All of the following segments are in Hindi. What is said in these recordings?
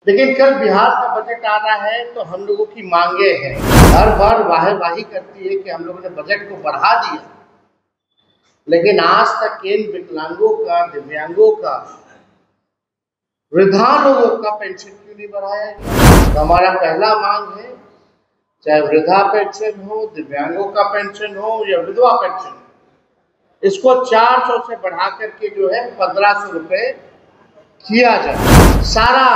लेकिन कल बिहार का बजट आ रहा है तो हम लोगों की मांगे हैं। हर बार वाहवाही करती है कि हम लोगों ने बजट को बढ़ा दिया, लेकिन आज तक इन विकलांगों का, दिव्यांगों का, वृद्धा लोगों का पेंशन क्यों नहीं बढ़ाया गया? तो हमारा पहला मांग है, चाहे वृद्धा पेंशन हो, दिव्यांगों का पेंशन हो या विधवा पेंशन, इसको 400 से बढ़ा करके जो है 1500 रुपए किया जाए। सारा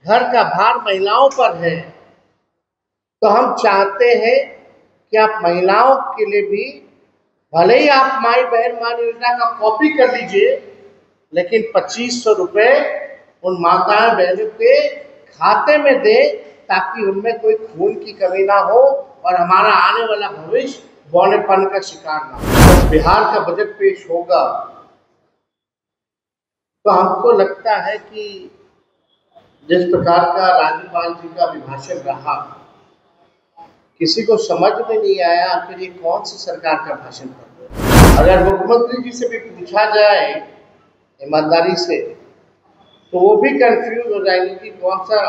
घर का भार महिलाओं पर है, तो हम चाहते हैं कि आप महिलाओं के लिए भी, भले ही आप माई बहन मान योजना का कॉपी कर लीजिए, लेकिन 2500 रुपए उन माताएं बहनों के खाते में दे, ताकि उनमें कोई खून की कमी ना हो और हमारा आने वाला भविष्य बौनेपन का शिकार ना हो। जब बिहार का बजट पेश होगा तो हमको लगता है कि जिस प्रकार का राज्यपाल जी का अभिभाषण रहा, किसी को समझ में नहीं आया आखिर ये कौन सी सरकार का भाषण था। अगर मुख्यमंत्री जी से भी पूछा जाए ईमानदारी से, तो वो भी कंफ्यूज हो जाएंगे कि कौन सा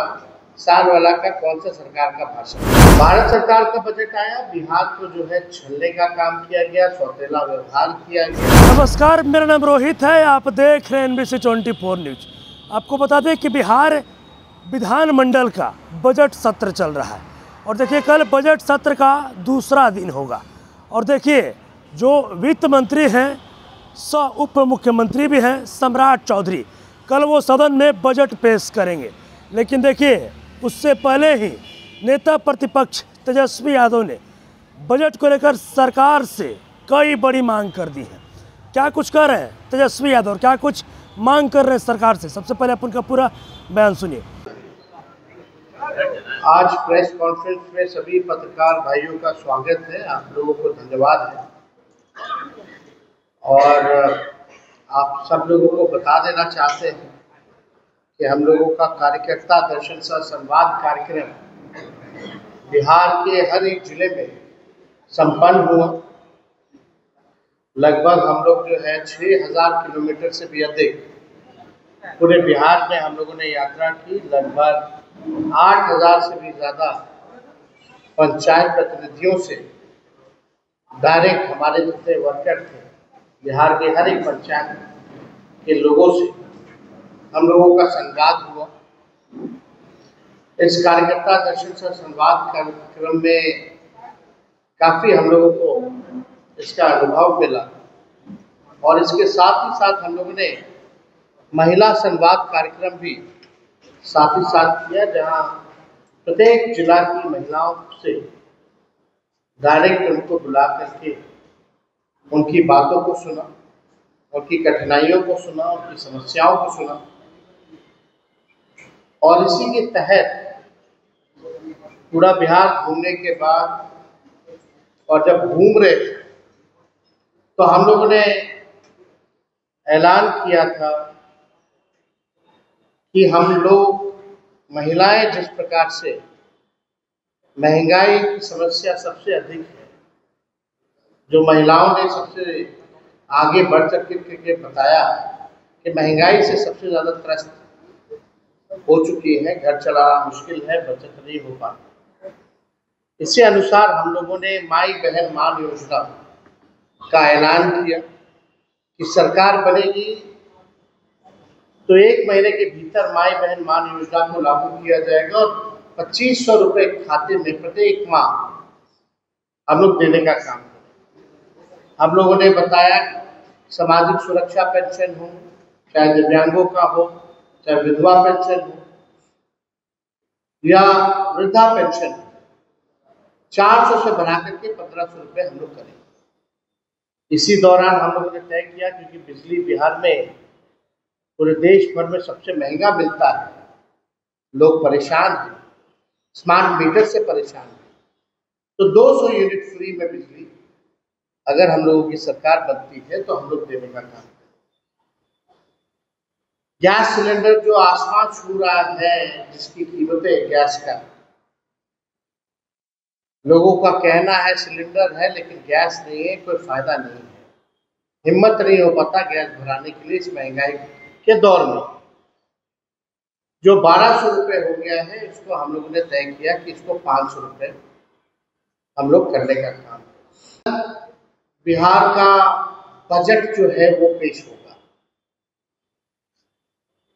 साल वाला का कौन सा सरकार का भाषण। भारत सरकार का बजट आया, बिहार को जो है छलने का काम किया गया, सौतेला व्यवहार किया गया। नमस्कार, मेरा नाम रोहित है, आप देख रहे हैं NBC 24 न्यूज। आपको बता दें कि बिहार विधानमंडल का बजट सत्र चल रहा है और देखिए कल बजट सत्र का दूसरा दिन होगा। और देखिए जो वित्त मंत्री हैं, सह उप मुख्यमंत्री भी हैं, सम्राट चौधरी, कल वो सदन में बजट पेश करेंगे। लेकिन देखिए उससे पहले ही नेता प्रतिपक्ष तेजस्वी यादव ने बजट को लेकर सरकार से कई बड़ी मांग कर दी है। क्या कुछ कर रहे हैं तेजस्वी यादव, क्या कुछ मांग कर रहे हैं सरकार से, सबसे पहले आप उनका पूरा बयान सुनिए। आज प्रेस कॉन्फ्रेंस में सभी पत्रकार भाइयों का स्वागत है, आप लोगों को धन्यवाद है। और आप सब लोगों को बता देना चाहते हैं कि हम लोगों का कार्यकर्ता दर्शन सह संवाद कार्यक्रम बिहार के हर एक जिले में संपन्न हुआ। लगभग हम लोग जो है 6000 किलोमीटर से भी अधिक पूरे बिहार में हम लोगों ने यात्रा की। लगभग 8000 से भी ज़्यादा पंचायत प्रतिनिधियों से, डायरेक्ट हमारे जितने वर्कर थे बिहार के हर एक पंचायत के लोगों से हम लोगों का संवाद हुआ। इस कार्यकर्ता दर्शन से संवाद कार्यक्रम में काफ़ी हम लोगों को इसका अनुभव मिला और इसके साथ ही साथ हम लोगों ने महिला संवाद कार्यक्रम भी साथ ही साथ किया, जहां प्रत्येक जिला की महिलाओं से डायरेक्ट उनको बुला करके उनकी बातों को सुना, उनकी कठिनाइयों को सुना, उनकी समस्याओं को सुना। और इसी के तहत पूरा बिहार घूमने के बाद और जब घूम रहे थे तो हम लोगों ने ऐलान किया था कि हम लोग महिलाएं जिस प्रकार से महंगाई की समस्या सबसे अधिक है, जो महिलाओं ने सबसे आगे बढ़ करके बताया कि महंगाई से सबसे ज़्यादा त्रस्त हो चुकी है, घर चलाना मुश्किल है, बचत नहीं हो पाती। इसी अनुसार हम लोगों ने माई बहन मान योजना का ऐलान किया कि सरकार बनेगी तो 1 महीने के भीतर माई बहन मान योजना को लागू किया जाएगा और 2500 रुपये खाते में प्रत्येक माह हम लोग देने का काम करें। हम लोगों ने बताया सामाजिक सुरक्षा पेंशन हो, चाहे दिव्यांगों का हो, चाहे विधवा पेंशन हो या वृद्धा पेंशन, 400 से बढ़ा करके 1500 रुपये हम लोग करेंगे। इसी दौरान हम लोगों ने तय किया, क्योंकि बिजली बिहार में पूरे देश भर में सबसे महंगा मिलता है, लोग परेशान हैं, स्मार्ट मीटर से परेशान हैं, तो 200 यूनिट फ्री में बिजली अगर हम लोगों की सरकार बनती है तो हम लोग देने का काम करें। गैस सिलेंडर जो आसमान छू रहा है, जिसकी कीमतें गैस का, लोगों का कहना है सिलेंडर है लेकिन गैस नहीं है, कोई फायदा नहीं है, हिम्मत नहीं हो पाता गैस भराने के लिए इस महंगाई के दौर में। जो 1200 रुपये हो गया है, इसको हम लोगों ने तय किया कि इसको 500 रुपये हम लोग करने का काम करें। बिहार का बजट जो है वो पेश होगा,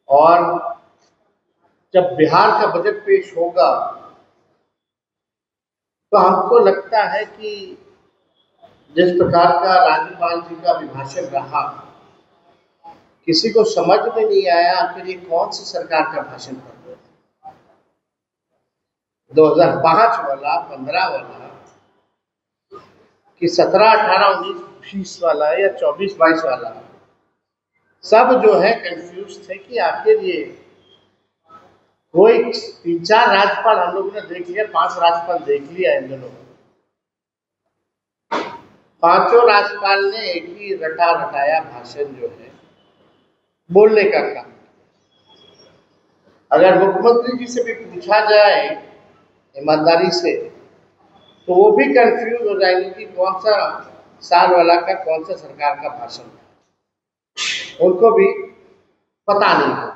और जब बिहार का बजट पेश होगा तो हमको लगता है कि जिस प्रकार का राज्यपाल जी का अभिभाषण रहा, किसी को समझ में नहीं आया आखिर ये कौन सी सरकार का भाषण कर रहे हैं। 2005 वाला, 15 वाला, कि 17, 18, 19, 20 वाला या 24, 22 वाला, सब जो है कंफ्यूज थे कि आखिर ये कोई 3-4 राज्यपाल हम लोगों ने देख लिया, 5 राज्यपाल देख लिया इन दोनों। 5 राज्यपाल ने एक ही रटा रटाया भाषण जो है बोलने का काम। अगर मुख्यमंत्री जी से भी पूछा जाए ईमानदारी से, तो वो भी कंफ्यूज हो जाएंगे कि कौन सा साल वाला का कौन सा सरकार का भाषण था, उनको भी पता नहीं है।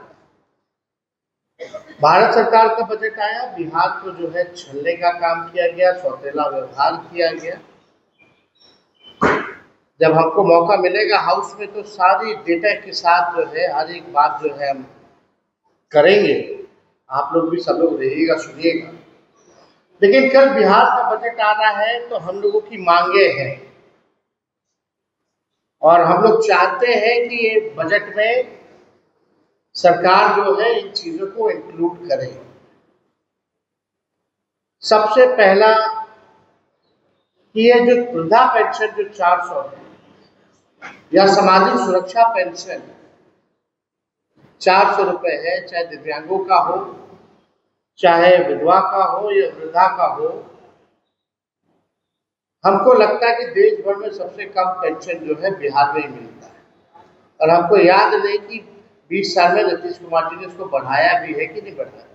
भारत सरकार का बजट आया, बिहार को जो है छलने का काम किया गया, सौतेला व्यवहार किया गया। जब हमको मौका मिलेगा हाउस में तो सारी डेटा के साथ जो है हर एक बात जो है हम करेंगे, आप लोग भी सब लोग रहिएगा, सुनिएगा। लेकिन कल बिहार का बजट आ रहा है तो हम लोगों की मांगे हैं, और हम लोग चाहते हैं कि ये बजट में सरकार जो है इन चीजों को इंक्लूड करे। सबसे पहला कि ये जो वृद्धा पेंशन जो 400 है, या सामाजिक सुरक्षा पेंशन 400 रुपये है, चाहे दिव्यांगों का हो, चाहे विधवा का हो या वृद्धा का हो। हमको लगता है कि देश भर में सबसे कम पेंशन जो है बिहार में ही मिलता है, और हमको याद नहीं कि 20 साल में नीतीश कुमार जी ने इसको बढ़ाया भी है कि नहीं बढ़ाया।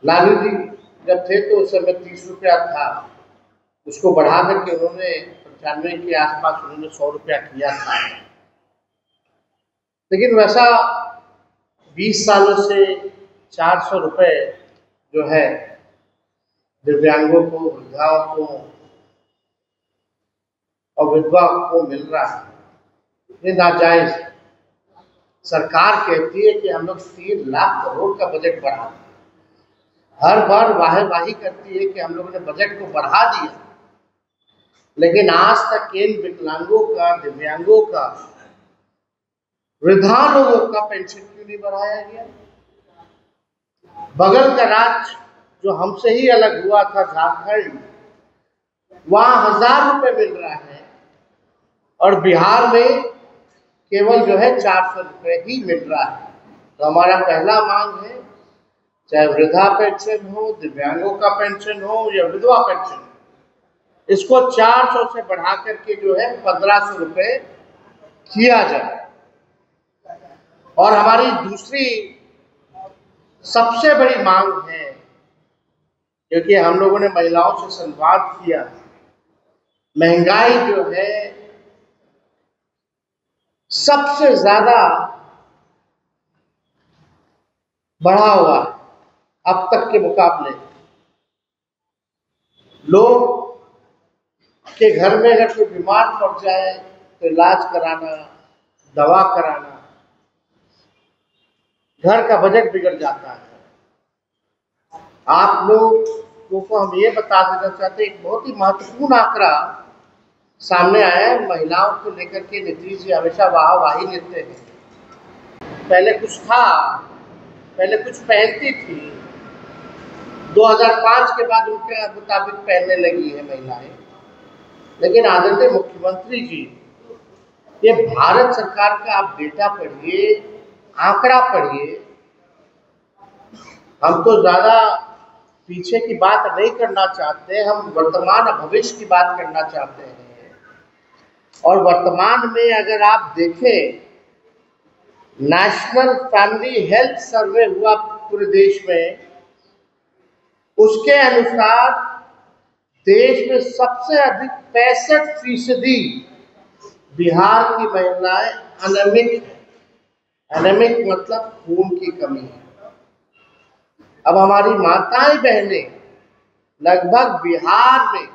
लालू जी जब थे तो उस समय 30 रुपया था, उसको बढ़ा करके उन्होंने 95 के आसपास उन्होंने 100 रुपया किया था। लेकिन वैसा 20 सालों से 400 रुपये जो है दिव्यांगों को, वृद्धाओं को और विधवा को मिल रहा है, ये नाजायज। सरकार कहती है कि हम लोग 3 लाख करोड़ का बजट बढ़ा, हर बार वाहवाही करती है कि हम लोगों ने बजट को बढ़ा दिया, लेकिन आज तक इन विकलांगों का, दिव्यांगों का, वृद्धा लोगों का पेंशन क्यों नहीं बढ़ाया गया। बगल का राज्य जो हमसे ही अलग हुआ था, झारखंड, वहां 1000 रुपये मिल रहा है, और बिहार में केवल जो है 400 रुपये ही मिल रहा है। तो हमारा पहला मांग है, चाहे वृद्धा पेंशन हो, दिव्यांगों का पेंशन हो या विधवा पेंशन, इसको 400 से बढ़ा करके जो है 1500 रुपये किया जाए। और हमारी दूसरी सबसे बड़ी मांग है, क्योंकि हम लोगों ने महिलाओं से संवाद किया, महंगाई जो है सबसे ज्यादा बढ़ा हुआ है अब तक के मुकाबले। लोग के घर में अगर कोई बीमार पड़ जाए तो इलाज कराना, दवा कराना, घर का बजट बिगड़ जाता है। आप लोगों को हम ये बता देना चाहते हैं, एक बहुत ही महत्वपूर्ण आंकड़ा सामने आया है। महिलाओं को लेकर के नीतीश जी हमेशा वाहवाही लेते हैं। पहले कुछ था, पहले कुछ पहनती थी, 2005 के बाद उनके मुताबिक पहनने लगी है महिलाएं। लेकिन आदरणीय मुख्यमंत्री जी, ये भारत सरकार का आप डेटा पढ़िए, आंकड़ा पढ़िए। हम तो ज्यादा पीछे की बात नहीं करना चाहते, हम वर्तमान और भविष्य की बात करना चाहते हैं। और वर्तमान में अगर आप देखें, नेशनल फैमिली हेल्थ सर्वे हुआ पूरे देश में, उसके अनुसार देश में सबसे अधिक 65% बिहार की महिलाएं अनियमित हैं। एनेमिक मतलब खून की कमी है। अब हमारी माताएं बहनें लगभग बिहार में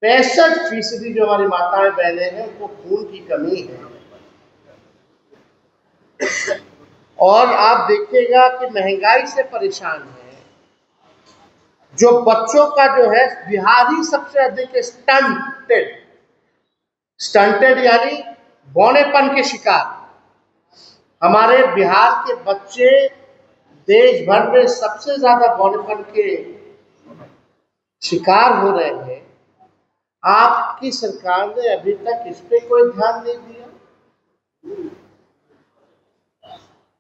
65% जो हमारी माताएं बहनें हैं उनको खून की कमी है। और आप देखिएगा कि महंगाई से परेशान है। जो बच्चों का जो है बिहार ही सबसे अधिक स्टंटेड यानी बौनेपन के शिकार। हमारे बिहार के बच्चे देश भर में सबसे ज्यादा बौनेपन के शिकार हो रहे हैं। आपकी सरकार ने अभी तक इस पे कोई ध्यान नहीं दिया।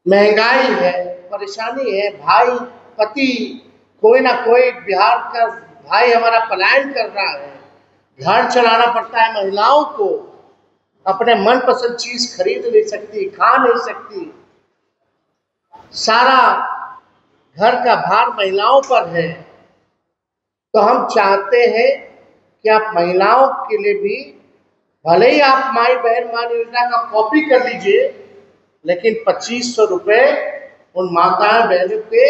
महंगाई है, परेशानी है, भाई पति कोई ना कोई बिहार का भाई हमारा पलायन कर रहा है, घर चलाना पड़ता है, महिलाओं को अपने मनपसंद चीज खरीद नहीं सकती, खा नहीं सकती, सारा घर का भार महिलाओं पर है। तो हम चाहते हैं कि आप महिलाओं के लिए भी भले ही आप माई बहन मान योजना का कॉपी कर लीजिए, लेकिन 2500 रुपए उन माताएं बहनों के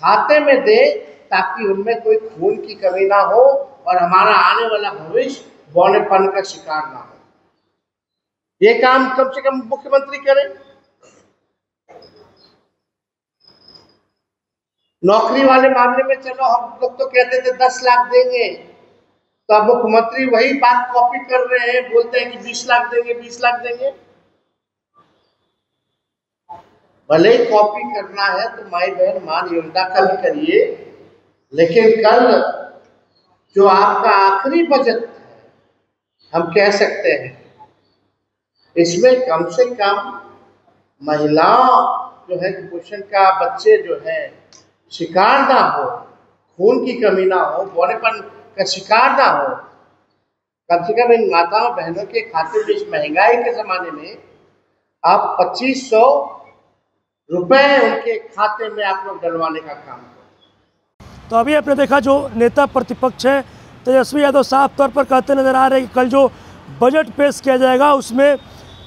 खाते में दे, ताकि उनमें कोई खून की कमी ना हो और हमारा आने वाला भविष्य बौनेपन का शिकार ना हो। ये काम कम से कम मुख्यमंत्री करें। नौकरी वाले मामले में चलो हम लोग तो कहते थे 10 लाख देंगे, तो अब मुख्यमंत्री वही बात कॉपी कर रहे हैं, बोलते हैं कि 20 लाख देंगे, 20 लाख देंगे। भले ही कॉपी करना है तो माई बहन मान योजना का भी करिए, लेकिन कल जो आपका आखिरी बजट है, हम कह सकते हैं इसमें कम से कम महिलाओं जो है कुपोषण का बच्चे जो है शिकार ना हो, खून की कमी ना हो, बौनेपन का शिकार ना हो। कम से कम इन माताओं बहनों के खाते में इस महंगाई के जमाने में आप 2500 रुपए उनके खाते में आप लोग डलवाने का काम करें। तो अभी आपने देखा जो नेता प्रतिपक्ष है तेजस्वी यादव साफ तौर पर कहते नजर आ रहे हैं कि कल जो बजट पेश किया जाएगा उसमें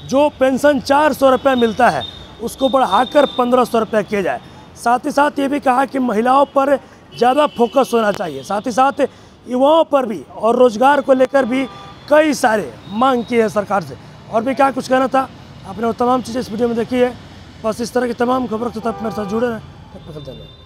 जो पेंशन 400 रुपये मिलता है उसको बढ़ाकर 1500 रुपये किया जाए। साथ ही साथ ये भी कहा कि महिलाओं पर ज़्यादा फोकस होना चाहिए, साथ ही साथ युवाओं पर भी और रोजगार को लेकर भी कई सारे मांग की है सरकार से। और भी क्या कुछ कहना था, आपने वो तमाम चीज़ें इस वीडियो में देखी है। बस इस तरह की तमाम खबरों के साथ मेरे साथ जुड़े रहें।